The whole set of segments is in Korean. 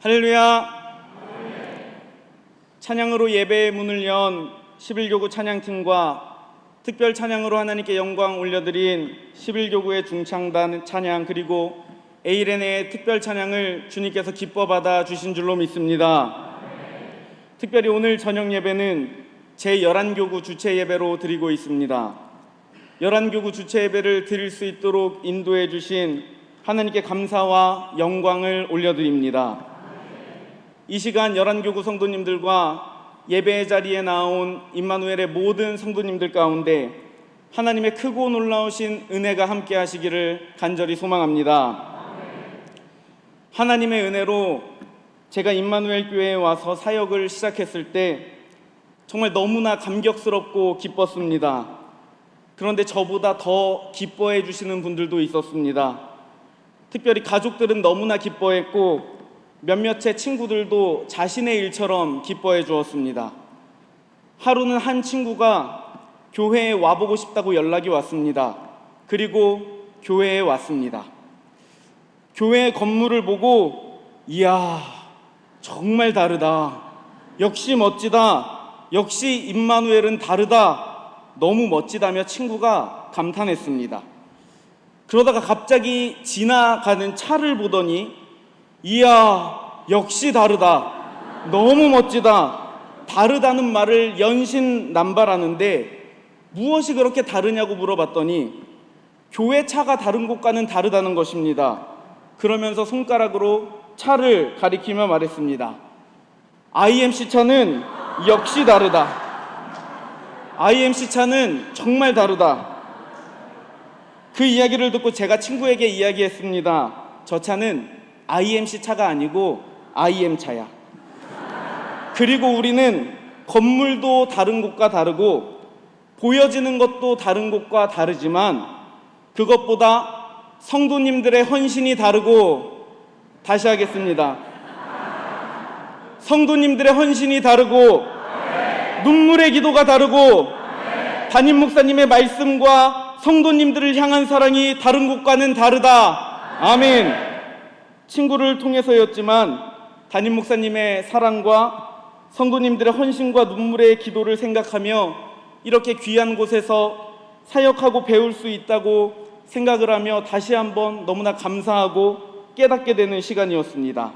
할렐루야. 찬양으로 예배의 문을 연 11교구 찬양팀과 특별 찬양으로 하나님께 영광 올려드린 11교구의 중창단 찬양, 그리고 에이레네의 특별 찬양을 주님께서 기뻐 받아 주신 줄로 믿습니다. 특별히 오늘 저녁 예배는 제11교구 주체 예배로 드리고 있습니다. 11교구 주체 예배를 드릴 수 있도록 인도해 주신 하나님께 감사와 영광을 올려드립니다. 이 시간 11교구 성도님들과 예배의 자리에 나온 임마누엘의 모든 성도님들 가운데 하나님의 크고 놀라우신 은혜가 함께 하시기를 간절히 소망합니다. 하나님의 은혜로 제가 임마누엘 교회에 와서 사역을 시작했을 때 정말 너무나 감격스럽고 기뻤습니다. 그런데 저보다 더 기뻐해 주시는 분들도 있었습니다. 특별히 가족들은 너무나 기뻐했고 몇몇의 친구들도 자신의 일처럼 기뻐해 주었습니다. 하루는 한 친구가 교회에 와보고 싶다고 연락이 왔습니다. 그리고 교회에 왔습니다. 교회 건물을 보고 이야, 정말 다르다. 역시 멋지다. 역시 임마누엘은 다르다. 너무 멋지다며 친구가 감탄했습니다. 그러다가 갑자기 지나가는 차를 보더니 이야, 역시 다르다. 너무 멋지다. 다르다는 말을 연신난발하는데 무엇이 그렇게 다르냐고 물어봤더니 교회 차가 다른 곳과는 다르다는 것입니다. 그러면서 손가락으로 차를 가리키며 말했습니다. IMC 차는 역시 다르다. IMC 차는 정말 다르다. 그 이야기를 듣고 제가 친구에게 이야기했습니다. 저 차는 IMC 차가 아니고 IM 차야. 그리고 우리는 건물도 다른 곳과 다르고 보여지는 것도 다른 곳과 다르지만 그것보다 성도님들의 헌신이 다르고, 다시 하겠습니다. 성도님들의 헌신이 다르고 눈물의 기도가 다르고 담임 목사님의 말씀과 성도님들을 향한 사랑이 다른 곳과는 다르다. 아멘. 친구를 통해서였지만 담임 목사님의 사랑과 성도님들의 헌신과 눈물의 기도를 생각하며 이렇게 귀한 곳에서 사역하고 배울 수 있다고 생각을 하며 다시 한번 너무나 감사하고 깨닫게 되는 시간이었습니다.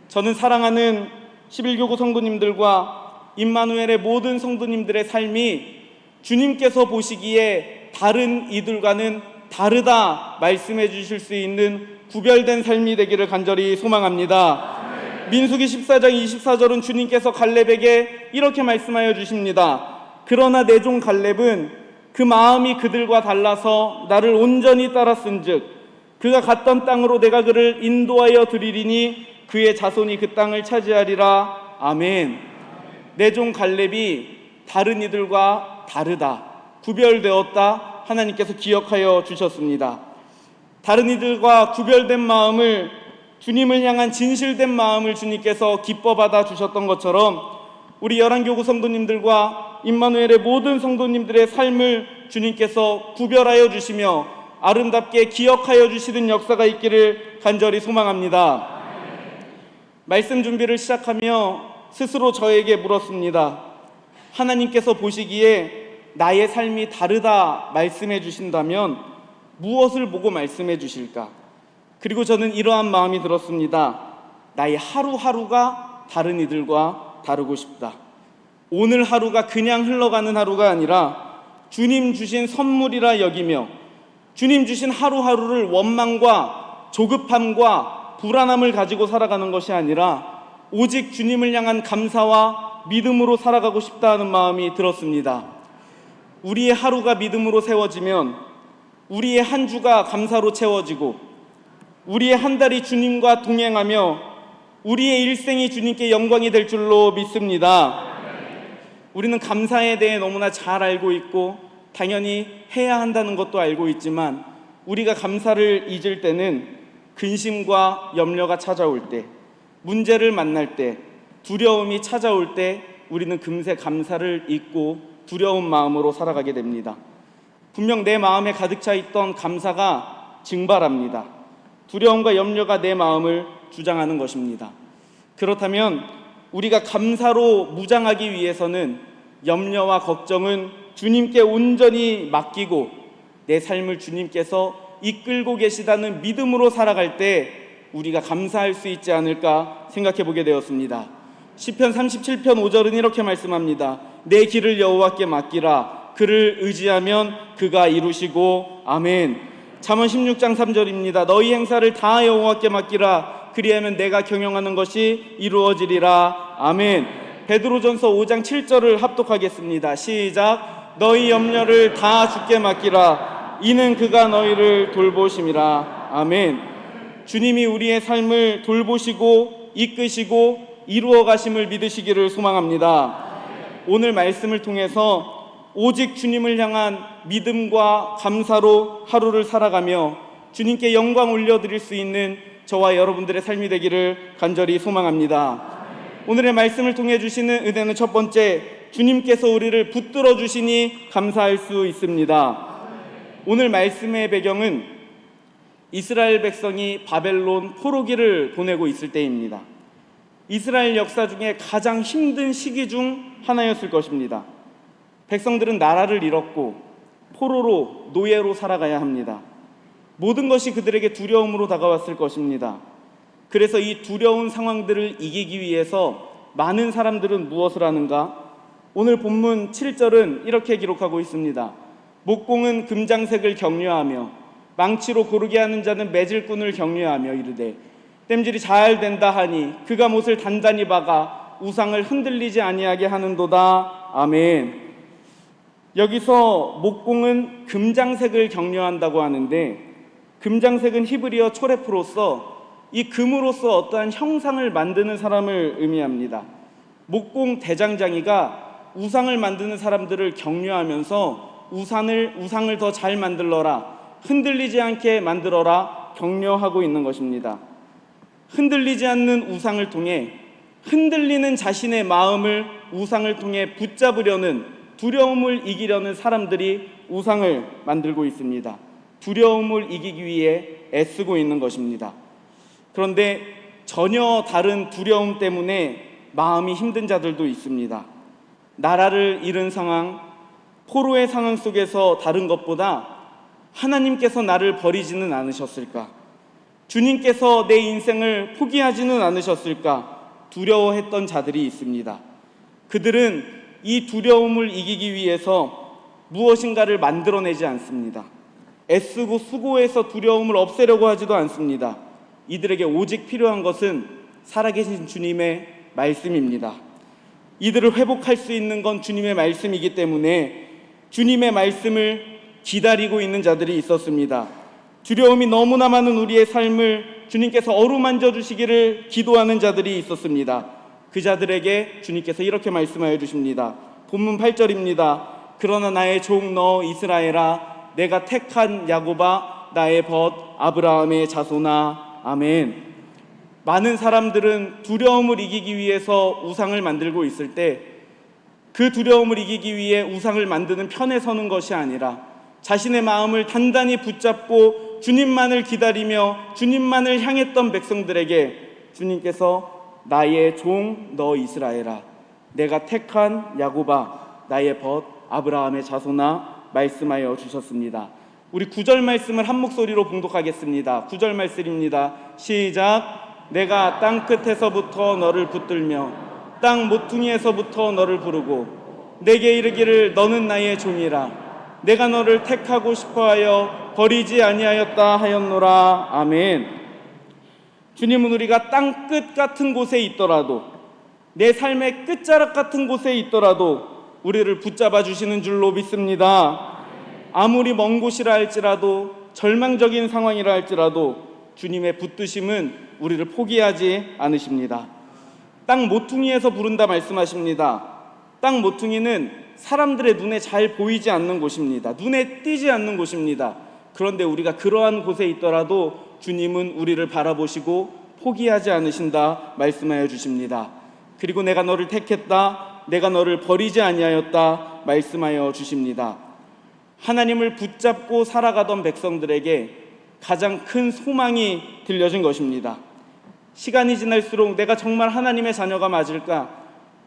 저는 사랑하는 11교구 성도님들과 임마누엘의 모든 성도님들의 삶이 주님께서 보시기에 다른 이들과는 다르다 말씀해 주실 수 있는 구별된 삶이 되기를 간절히 소망합니다. 민수기 14장 24절은 주님께서 갈렙에게 이렇게 말씀하여 주십니다. 그러나 내 종 갈렙은 그 마음이 그들과 달라서 나를 온전히 따랐은즉 그가 갔던 땅으로 내가 그를 인도하여 드리리니 그의 자손이 그 땅을 차지하리라. 아멘. 내 종 갈렙이 다른 이들과 다르다, 구별되었다 하나님께서 기억하여 주셨습니다. 다른 이들과 구별된 마음을, 주님을 향한 진실된 마음을 주님께서 기뻐 받아 주셨던 것처럼 우리 11교구 성도님들과 임마누엘의 모든 성도님들의 삶을 주님께서 구별하여 주시며 아름답게 기억하여 주시는 역사가 있기를 간절히 소망합니다. 말씀 준비를 시작하며 스스로 저에게 물었습니다. 하나님께서 보시기에 나의 삶이 다르다 말씀해 주신다면 무엇을 보고 말씀해 주실까? 그리고 저는 이러한 마음이 들었습니다. 나의 하루하루가 다른 이들과 다르고 싶다. 오늘 하루가 그냥 흘러가는 하루가 아니라 주님 주신 선물이라 여기며 주님 주신 하루하루를 원망과 조급함과 불안함을 가지고 살아가는 것이 아니라 오직 주님을 향한 감사와 믿음으로 살아가고 싶다는 마음이 들었습니다. 우리의 하루가 믿음으로 세워지면 우리의 한 주가 감사로 채워지고 우리의 한 달이 주님과 동행하며 우리의 일생이 주님께 영광이 될 줄로 믿습니다. 우리는 감사에 대해 너무나 잘 알고 있고 당연히 해야 한다는 것도 알고 있지만 우리가 감사를 잊을 때는 근심과 염려가 찾아올 때, 문제를 만날 때, 두려움이 찾아올 때 우리는 금세 감사를 잊고 두려운 마음으로 살아가게 됩니다. 분명 내 마음에 가득 차 있던 감사가 증발합니다. 두려움과 염려가 내 마음을 주장하는 것입니다. 그렇다면 우리가 감사로 무장하기 위해서는 염려와 걱정은 주님께 온전히 맡기고 내 삶을 주님께서 이끌고 계시다는 믿음으로 살아갈 때 우리가 감사할 수 있지 않을까 생각해 보게 되었습니다. 시편 37편 5절은 이렇게 말씀합니다. 내 길을 여호와께 맡기라. 그를 의지하면 그가 이루시고. 아멘. 잠언 16장 3절입니다. 너희 행사를 다 여호와께 맡기라. 그리하면 내가 경영하는 것이 이루어지리라. 아멘. 베드로전서 5장 7절을 합독하겠습니다. 시작. 너희 염려를 다 주께 맡기라. 이는 그가 너희를 돌보심이라. 아멘. 주님이 우리의 삶을 돌보시고 이끄시고 이루어 가심을 믿으시기를 소망합니다. 오늘 말씀을 통해서 오직 주님을 향한 믿음과 감사로 하루를 살아가며 주님께 영광 올려드릴 수 있는 저와 여러분들의 삶이 되기를 간절히 소망합니다. 오늘의 말씀을 통해 주시는 은혜는 첫 번째, 주님께서 우리를 붙들어 주시니 감사할 수 있습니다. 오늘 말씀의 배경은 이스라엘 백성이 바벨론 포로기를 보내고 있을 때입니다. 이스라엘 역사 중에 가장 힘든 시기 중 하나였을 것입니다. 백성들은 나라를 잃었고 포로로 노예로 살아가야 합니다. 모든 것이 그들에게 두려움으로 다가왔을 것입니다. 그래서 이 두려운 상황들을 이기기 위해서 많은 사람들은 무엇을 하는가? 오늘 본문 7절은 이렇게 기록하고 있습니다. 목공은 금장색을 격려하며 망치로 고르게 하는 자는 매질꾼을 격려하며 이르되 땜질이 잘 된다 하니 그가 못을 단단히 박아 우상을 흔들리지 아니하게 하는도다. 아멘. 여기서 목공은 금장색을 격려한다고 하는데, 금장색은 히브리어 초레프로서 이 금으로서 어떠한 형상을 만드는 사람을 의미합니다. 목공 대장장이가 우상을 만드는 사람들을 격려하면서 우상을 더 잘 만들어라, 흔들리지 않게 만들어라 격려하고 있는 것입니다. 흔들리지 않는 우상을 통해 흔들리는 자신의 마음을 우상을 통해 붙잡으려는, 두려움을 이기려는 사람들이 우상을 만들고 있습니다. 두려움을 이기기 위해 애쓰고 있는 것입니다. 그런데 전혀 다른 두려움 때문에 마음이 힘든 자들도 있습니다. 나라를 잃은 상황, 포로의 상황 속에서 다른 것보다 하나님께서 나를 버리지는 않으셨을까? 주님께서 내 인생을 포기하지는 않으셨을까? 두려워했던 자들이 있습니다. 그들은 이 두려움을 이기기 위해서 무엇인가를 만들어내지 않습니다. 애쓰고 수고해서 두려움을 없애려고 하지도 않습니다. 이들에게 오직 필요한 것은 살아계신 주님의 말씀입니다. 이들을 회복할 수 있는 건 주님의 말씀이기 때문에 주님의 말씀을 기다리고 있는 자들이 있었습니다. 두려움이 너무나 많은 우리의 삶을 주님께서 어루만져 주시기를 기도하는 자들이 있었습니다. 그 자들에게 주님께서 이렇게 말씀하여 주십니다. 본문 8절입니다. 그러나 나의 종 너 이스라엘아, 내가 택한 야곱아, 나의 벗 아브라함의 자손아. 아멘. 많은 사람들은 두려움을 이기기 위해서 우상을 만들고 있을 때 그 두려움을 이기기 위해 우상을 만드는 편에 서는 것이 아니라 자신의 마음을 단단히 붙잡고 주님만을 기다리며 주님만을 향했던 백성들에게 주님께서 나의 종 너 이스라엘아, 내가 택한 야곱아, 나의 벗 아브라함의 자손아 말씀하여 주셨습니다. 우리 9절 말씀을 한 목소리로 봉독하겠습니다. 9절 말씀입니다. 시작. 내가 땅 끝에서부터 너를 붙들며 땅 모퉁이에서부터 너를 부르고 내게 이르기를 너는 나의 종이라. 내가 너를 택하고 싶어하여 버리지 아니하였다 하였노라. 아멘. 주님은 우리가 땅 끝 같은 곳에 있더라도, 내 삶의 끝자락 같은 곳에 있더라도 우리를 붙잡아 주시는 줄로 믿습니다. 아무리 먼 곳이라 할지라도, 절망적인 상황이라 할지라도 주님의 붙드심은 우리를 포기하지 않으십니다. 땅 모퉁이에서 부른다 말씀하십니다. 땅 모퉁이는 사람들의 눈에 잘 보이지 않는 곳입니다. 눈에 띄지 않는 곳입니다. 그런데 우리가 그러한 곳에 있더라도 주님은 우리를 바라보시고 포기하지 않으신다 말씀하여 주십니다. 그리고 내가 너를 택했다, 내가 너를 버리지 아니하였다 말씀하여 주십니다. 하나님을 붙잡고 살아가던 백성들에게 가장 큰 소망이 들려진 것입니다. 시간이 지날수록 내가 정말 하나님의 자녀가 맞을까?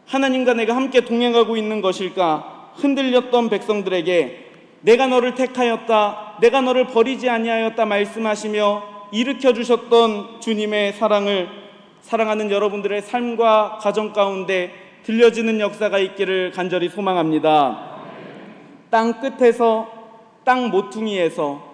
하나님과 내가 함께 동행하고 있는 것일까? 흔들렸던 백성들에게 내가 너를 택하였다, 내가 너를 버리지 아니하였다 말씀하시며 일으켜 주셨던 주님의 사랑을 사랑하는 여러분들의 삶과 가정 가운데 들려지는 역사가 있기를 간절히 소망합니다. 땅 끝에서, 땅 모퉁이에서,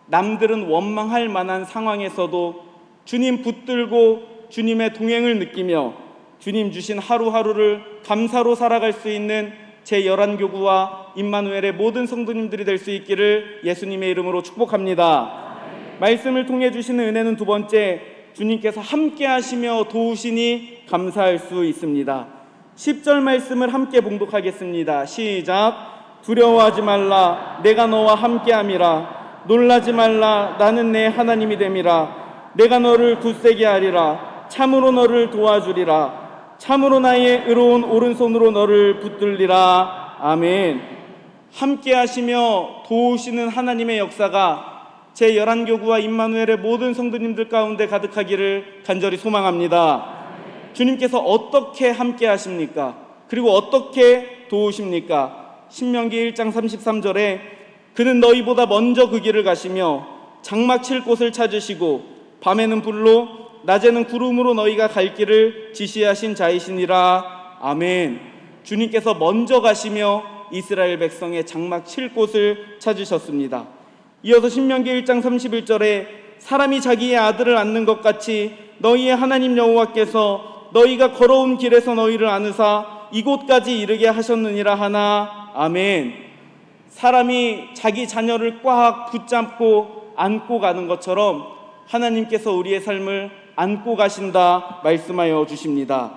남들은 원망할 만한 상황에서도 주님 붙들고 주님의 동행을 느끼며 주님 주신 하루하루를 감사로 살아갈 수 있는 제11교구와 임마누엘의 모든 성도님들이 될 수 있기를 예수님의 이름으로 축복합니다. 말씀을 통해 주시는 은혜는 두 번째, 주님께서 함께 하시며 도우시니 감사할 수 있습니다. 10절 말씀을 함께 봉독하겠습니다. 시작. 두려워하지 말라, 내가 너와 함께함이라. 놀라지 말라, 나는 내 하나님이 됨이라. 내가 너를 굳세게 하리라. 참으로 너를 도와주리라. 참으로 나의 의로운 오른손으로 너를 붙들리라. 아멘. 함께 하시며 도우시는 하나님의 역사가 제11교구와 임마누엘의 모든 성도님들 가운데 가득하기를 간절히 소망합니다. 주님께서 어떻게 함께 하십니까? 그리고 어떻게 도우십니까? 신명기 1장 33절에 그는 너희보다 먼저 그 길을 가시며 장막 칠 곳을 찾으시고 밤에는 불로 낮에는 구름으로 너희가 갈 길을 지시하신 자이시니라. 아멘. 주님께서 먼저 가시며 이스라엘 백성의 장막 칠 곳을 찾으셨습니다. 이어서 신명기 1장 31절에 사람이 자기의 아들을 안는 것 같이 너희의 하나님 여호와께서 너희가 걸어온 길에서 너희를 안으사 이곳까지 이르게 하셨느니라 하나. 아멘. 사람이 자기 자녀를 꽉 붙잡고 안고 가는 것처럼 하나님께서 우리의 삶을 안고 가신다 말씀하여 주십니다.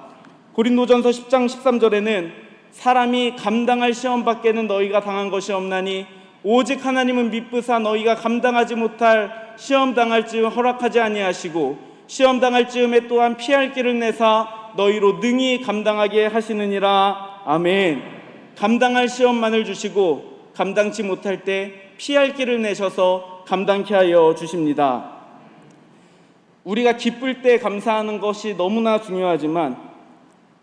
고린도전서 10장 13절에는 사람이 감당할 시험 밖에는 너희가 당한 것이 없나니 오직 하나님은 미쁘사 너희가 감당하지 못할 시험 당할 즈음 허락하지 아니하시고 시험 당할 즈음에 또한 피할 길을 내사 너희로 능히 감당하게 하시느니라. 아멘. 감당할 시험만을 주시고 감당치 못할 때 피할 길을 내셔서 감당케 하여 주십니다. 우리가 기쁠 때 감사하는 것이 너무나 중요하지만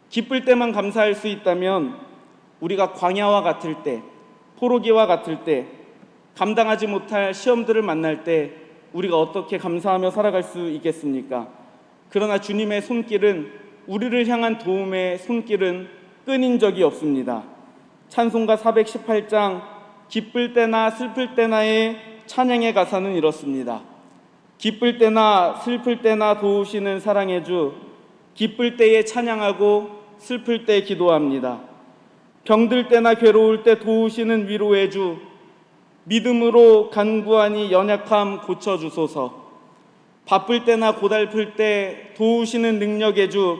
기쁠 때만 감사할 수 있다면 우리가 광야와 같을 때, 포로기와 같을 때, 감당하지 못할 시험들을 만날 때 우리가 어떻게 감사하며 살아갈 수 있겠습니까? 그러나 주님의 손길은, 우리를 향한 도움의 손길은 끊인 적이 없습니다. 찬송가 418장 기쁠 때나 슬플 때나의 찬양의 가사는 이렇습니다. 기쁠 때나 슬플 때나 도우시는 사랑의 주, 기쁠 때에 찬양하고 슬플 때 기도합니다. 병들 때나 괴로울 때 도우시는 위로의 주, 믿음으로 간구하니 연약함 고쳐주소서. 바쁠 때나 고달플 때 도우시는 능력의 주,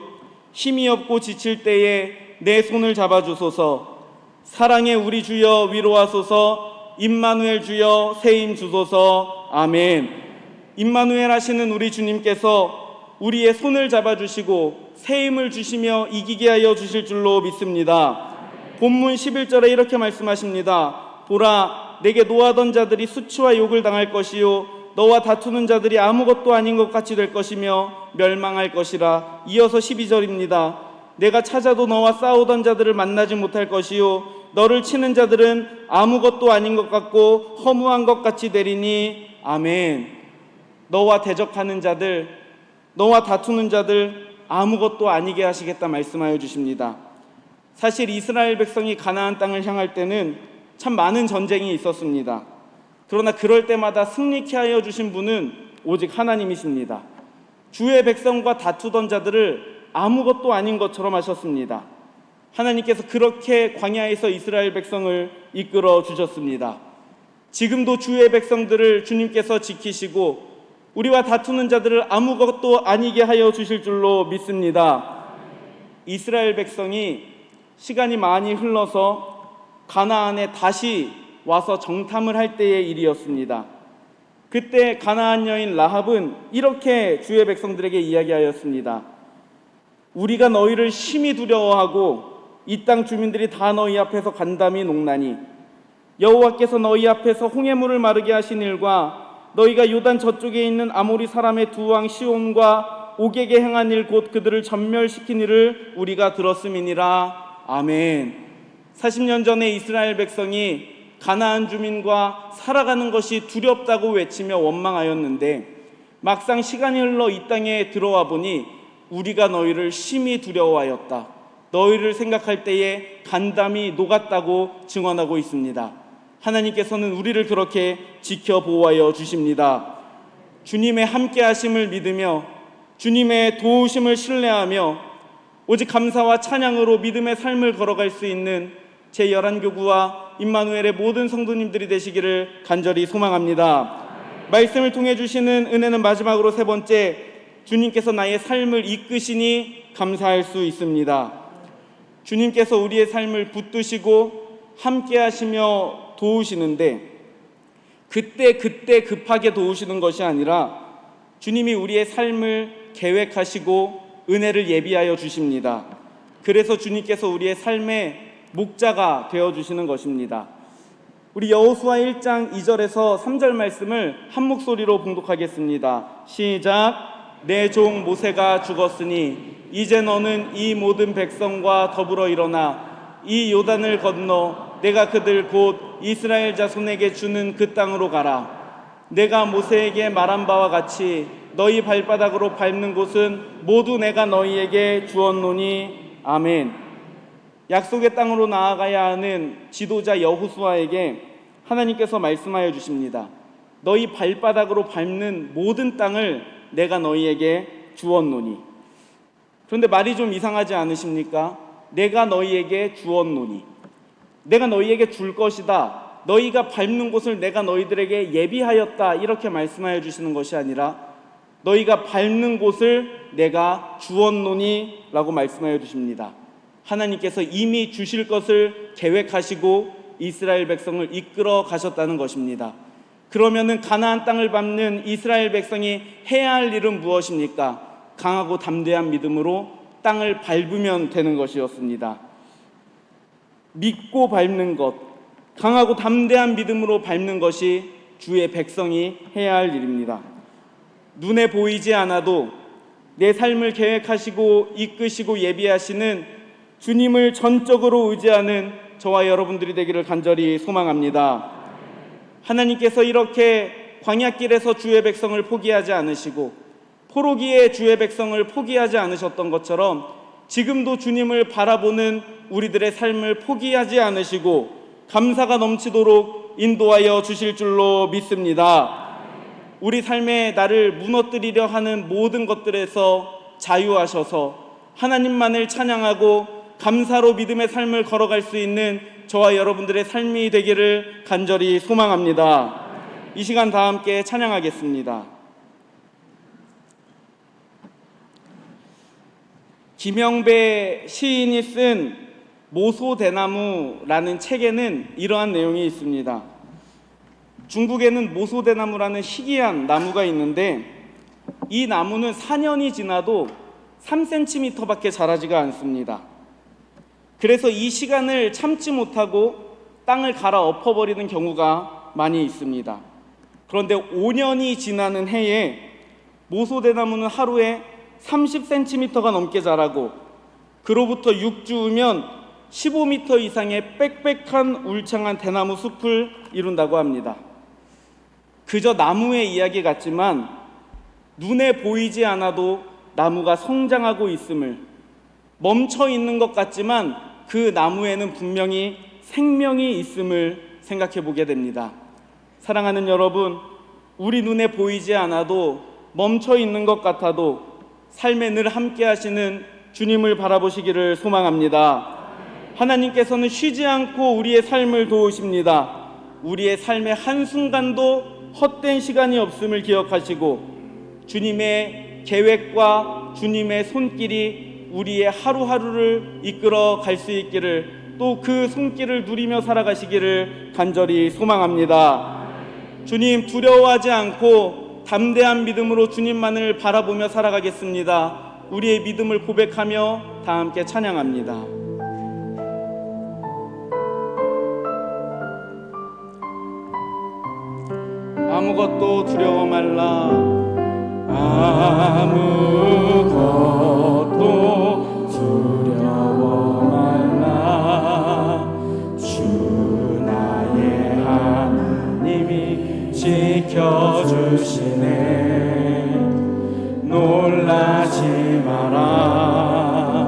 힘이 없고 지칠 때에 내 손을 잡아주소서. 사랑의 우리 주여 위로하소서. 임마누엘 주여 세임 주소서. 아멘. 임마누엘 하시는 우리 주님께서 우리의 손을 잡아주시고 세임을 주시며 이기게 하여 주실 줄로 믿습니다. 본문 11절에 이렇게 말씀하십니다. 보라, 내게 노하던 자들이 수치와 욕을 당할 것이요 너와 다투는 자들이 아무것도 아닌 것 같이 될 것이며 멸망할 것이라. 이어서 12절입니다. 내가 찾아도 너와 싸우던 자들을 만나지 못할 것이요 너를 치는 자들은 아무것도 아닌 것 같고 허무한 것 같이 되리니. 아멘. 너와 대적하는 자들, 너와 다투는 자들 아무것도 아니게 하시겠다 말씀하여 주십니다. 사실 이스라엘 백성이 가나안 땅을 향할 때는 참 많은 전쟁이 있었습니다. 그러나 그럴 때마다 승리케 하여 주신 분은 오직 하나님이십니다. 주의 백성과 다투던 자들을 아무것도 아닌 것처럼 하셨습니다. 하나님께서 그렇게 광야에서 이스라엘 백성을 이끌어 주셨습니다. 지금도 주의 백성들을 주님께서 지키시고 우리와 다투는 자들을 아무것도 아니게 하여 주실 줄로 믿습니다. 이스라엘 백성이 시간이 많이 흘러서 가나안에 다시 와서 정탐을 할 때의 일이었습니다. 그때 가나안 여인 라합은 이렇게 주의 백성들에게 이야기하였습니다. 우리가 너희를 심히 두려워하고 이 땅 주민들이 다 너희 앞에서 간담이 녹나니 여호와께서 너희 앞에서 홍해물을 마르게 하신 일과 너희가 요단 저쪽에 있는 아모리 사람의 두 왕 시온과 옥에게 행한 일 곧 그들을 전멸시킨 일을 우리가 들었음이니라. 아멘. 40년 전에 이스라엘 백성이 가나안 주민과 살아가는 것이 두렵다고 외치며 원망하였는데 막상 시간이 흘러 이 땅에 들어와 보니 우리가 너희를 심히 두려워하였다. 너희를 생각할 때에 간담이 녹았다고 증언하고 있습니다. 하나님께서는 우리를 그렇게 지켜 보호하여 주십니다. 주님의 함께 하심을 믿으며 주님의 도우심을 신뢰하며 오직 감사와 찬양으로 믿음의 삶을 걸어갈 수 있는 제11교구와 임마누엘의 모든 성도님들이 되시기를 간절히 소망합니다. 말씀을 통해 주시는 은혜는 마지막으로 세 번째, 주님께서 나의 삶을 이끄시니 감사할 수 있습니다. 주님께서 우리의 삶을 붙드시고 함께 하시며 도우시는데 그때 급하게 도우시는 것이 아니라 주님이 우리의 삶을 계획하시고 은혜를 예비하여 주십니다. 그래서 주님께서 우리의 삶의 목자가 되어주시는 것입니다. 우리 여호수아 1장 2절에서 3절 말씀을 한 목소리로 봉독하겠습니다. 시작. 내 종 모세가 죽었으니 이제 너는 이 모든 백성과 더불어 일어나 이 요단을 건너 내가 그들 곧 이스라엘 자손에게 주는 그 땅으로 가라. 내가 모세에게 말한 바와 같이 너희 발바닥으로 밟는 곳은 모두 내가 너희에게 주었노니. 아멘. 약속의 땅으로 나아가야 하는 지도자 여호수아에게 하나님께서 말씀하여 주십니다. 너희 발바닥으로 밟는 모든 땅을 내가 너희에게 주었노니. 그런데 말이 좀 이상하지 않으십니까? 내가 너희에게 주었노니, 내가 너희에게 줄 것이다, 너희가 밟는 곳을 내가 너희들에게 예비하였다, 이렇게 말씀하여 주시는 것이 아니라 너희가 밟는 곳을 내가 주었노니 라고 말씀하여 주십니다. 하나님께서 이미 주실 것을 계획하시고 이스라엘 백성을 이끌어 가셨다는 것입니다. 그러면은 가나안 땅을 밟는 이스라엘 백성이 해야 할 일은 무엇입니까? 강하고 담대한 믿음으로 땅을 밟으면 되는 것이었습니다. 믿고 밟는 것, 강하고 담대한 믿음으로 밟는 것이 주의 백성이 해야 할 일입니다. 눈에 보이지 않아도 내 삶을 계획하시고 이끄시고 예비하시는 주님을 전적으로 의지하는 저와 여러분들이 되기를 간절히 소망합니다. 하나님께서 이렇게 광야길에서 주의 백성을 포기하지 않으시고 포로기에 주의 백성을 포기하지 않으셨던 것처럼 지금도 주님을 바라보는 우리들의 삶을 포기하지 않으시고 감사가 넘치도록 인도하여 주실 줄로 믿습니다. 우리 삶에 나를 무너뜨리려 하는 모든 것들에서 자유하셔서 하나님만을 찬양하고 감사로 믿음의 삶을 걸어갈 수 있는 저와 여러분들의 삶이 되기를 간절히 소망합니다. 이 시간 다 함께 찬양하겠습니다. 김영배 시인이 쓴 모소대나무라는 책에는 이러한 내용이 있습니다. 중국에는 모소대나무라는 희귀한 나무가 있는데 이 나무는 4년이 지나도 3cm밖에 자라지가 않습니다. 그래서 이 시간을 참지 못하고 땅을 갈아 엎어버리는 경우가 많이 있습니다. 그런데 5년이 지나는 해에 모소대나무는 하루에 30cm가 넘게 자라고 그로부터 6주 후면 15m 이상의 빽빽한 울창한 대나무 숲을 이룬다고 합니다. 그저 나무의 이야기 같지만 눈에 보이지 않아도 나무가 성장하고 있음을, 멈춰 있는 것 같지만 그 나무에는 분명히 생명이 있음을 생각해 보게 됩니다. 사랑하는 여러분, 우리 눈에 보이지 않아도 멈춰 있는 것 같아도 삶에 늘 함께 하시는 주님을 바라보시기를 소망합니다. 하나님께서는 쉬지 않고 우리의 삶을 도우십니다. 우리의 삶의 한순간도 헛된 시간이 없음을 기억하시고 주님의 계획과 주님의 손길이 우리의 하루하루를 이끌어 갈 수 있기를, 또 그 손길을 누리며 살아가시기를 간절히 소망합니다. 주님, 두려워하지 않고 담대한 믿음으로 주님만을 바라보며 살아가겠습니다. 우리의 믿음을 고백하며 다 함께 찬양합니다. 아무것도 두려워 말라. 아무 마라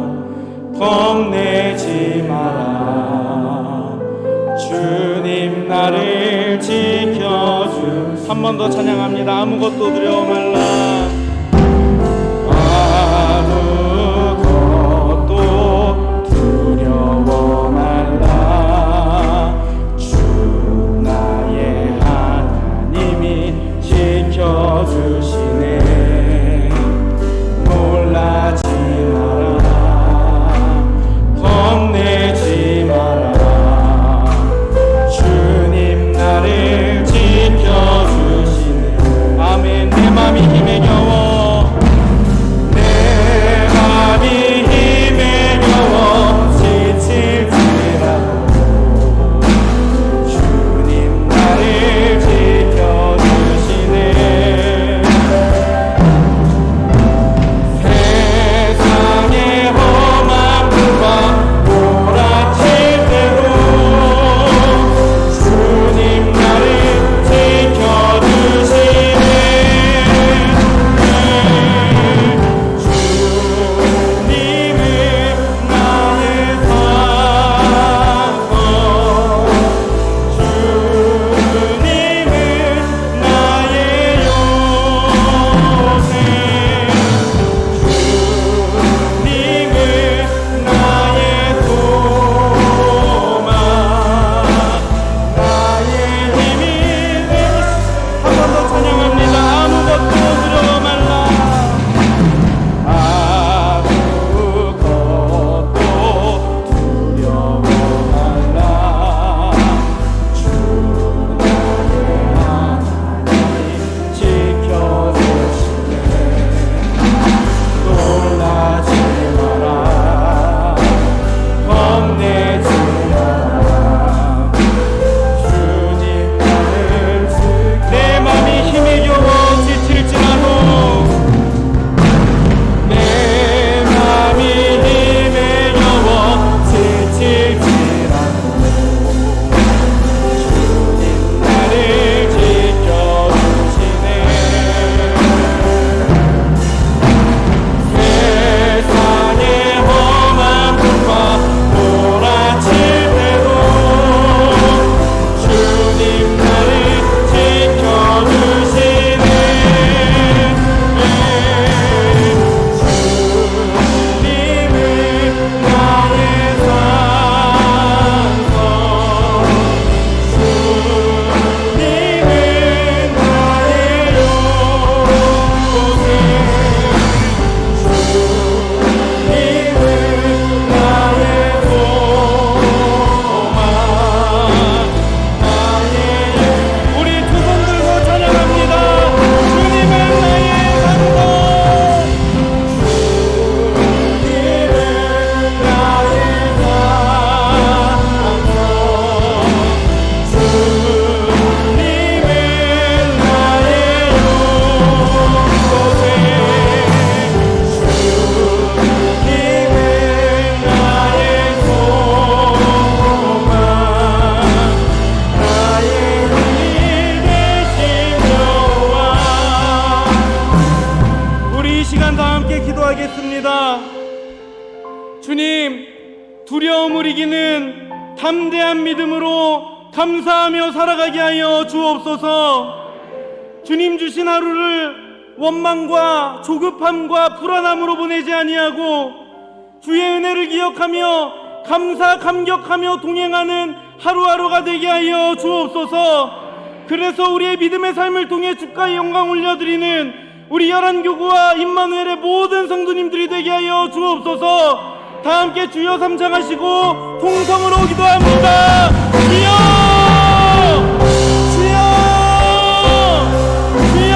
겁내지 마라 주님 나를 지켜주. 한 번 더 찬양합니다. 아무것도 두려워 말라. 아무것도 두려워 말라 주 나의 하나님이 지켜주시네. 놀라지 마라 겁내지 마라 주님 나를 지켜주시네. 아멘. 내 맘이 힘에 겨워 내 맘이 힘에 겨워 지칠지라도 주님 나를 지켜주시네. 세상의 험한 불과 몰아칠 때도 주님 나를 지켜주시네. 주님은 나의 사랑 주님은 나의 요새 주님은 나의 소망 나의 힘이 되시네. 한 번 더 찬양합니다. 아무것도 두려워 말라 아무것도 두려워 말라 주 나의 하나님 지켜주시네. 놀라지 마라 겁내지 마라 주님 나를 내 맘이 힘에 겨워 지칠지라도 내 맘이 힘에 겨워 지칠지라도 주님 나를 지켜주시네. 세상의 험한 불과 몰아칠 때도 주님 나를 지켜주시네. 주님은 나의 산성 주님은 나의 요새 주님은 나의 소망 나의 우리 두 손 들고 찬양합니다. 주님은 나의 산성 주님은 나의 산성 주님은 나의 요새 주님은 나의 소망 나의 힘이 되신 여호와. 우리 이 시간 다 함께 기도하겠습니다. 주님, 두려움을 이기는 담대한 믿음으로 감사하며 살아가게 하여 주옵소서. 주님 주신 하루를 원망과 조급함과 불안함으로 보내지 아니하고 주의 은혜를 기억하며 감사 감격하며 동행하는 하루하루가 되게 하여 주옵소서. 그래서 우리의 믿음의 삶을 통해 주가의 영광 올려드리는 우리 열한교구와 임마누엘의 모든 성도님들이 되게 하여 주옵소서. 다 함께 주여 삼창하시고 통성으로 기도합니다. 주여 주여 주여.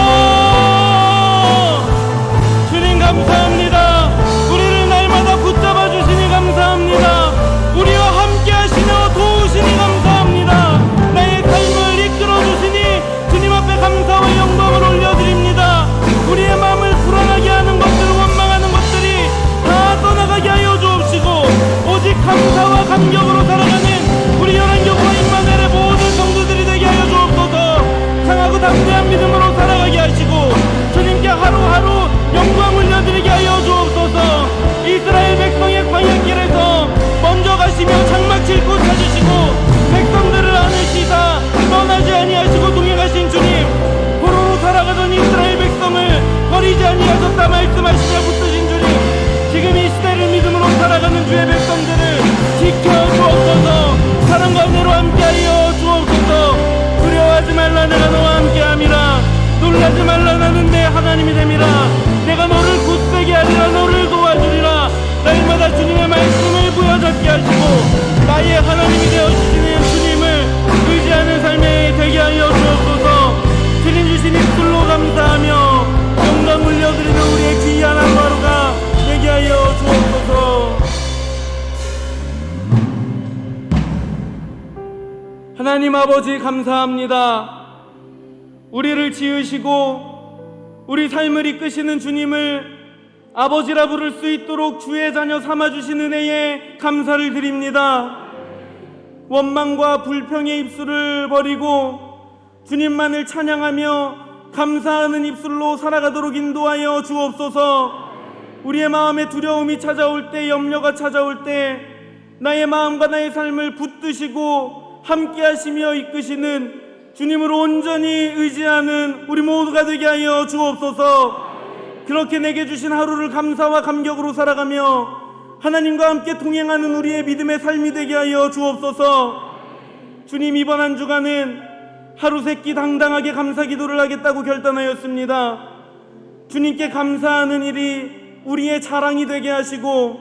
주님 감사합니다. 우리를 날마다 붙잡아 주시니 감사합니다. 우리와 함께 하시며 도우시니 감사합니다. 나의 삶을 이끌어 주시니 주님 앞에 감사와 영광을 올려드립니다. 우리의 마음을 불안하게 하는 것들, 원망하는 것들이 다 떠나가게 하여 주옵시고 오직 감사와 감격으로 살아가는 우리 열한교구와 임마누엘 주의 백성들을 지켜주옵소서. 사랑과 은혜로 함께하여 주옵소서. 두려워하지 말라, 내가 너와 함께함이라. 놀라지 말라, 나는 내 하나님이 됨이라. 내가 너를 굳세게 하리라, 너를 도와주리라. 날마다 주님의 말씀을 부여잡게 하시고 나의 하나님이 되어주시는 주님을 의지하는 삶에 되게 하여 주옵소서. 주님 주신 입술로 감사하며 영광 올려드리는 우리의 귀한 하루가 되게 하여 주옵소서. 하나님 아버지 감사합니다. 우리를 지으시고 우리 삶을 이끄시는 주님을 아버지라 부를 수 있도록 주의 자녀 삼아주신 은혜에 감사를 드립니다. 원망과 불평의 입술을 버리고 주님만을 찬양하며 감사하는 입술로 살아가도록 인도하여 주옵소서. 우리의 마음에 두려움이 찾아올 때, 염려가 찾아올 때 나의 마음과 나의 삶을 붙드시고 함께 하시며 이끄시는 주님으로 온전히 의지하는 우리 모두가 되게 하여 주옵소서. 그렇게 내게 주신 하루를 감사와 감격으로 살아가며 하나님과 함께 동행하는 우리의 믿음의 삶이 되게 하여 주옵소서. 주님, 이번 한 주간은 하루 세끼 당당하게 감사 기도를 하겠다고 결단하였습니다. 주님께 감사하는 일이 우리의 자랑이 되게 하시고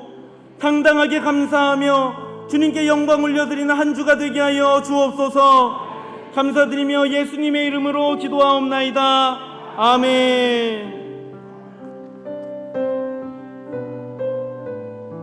당당하게 감사하며 주님께 영광 올려드리는 한 주가 되게 하여 주옵소서. 감사드리며 예수님의 이름으로 기도하옵나이다. 아멘.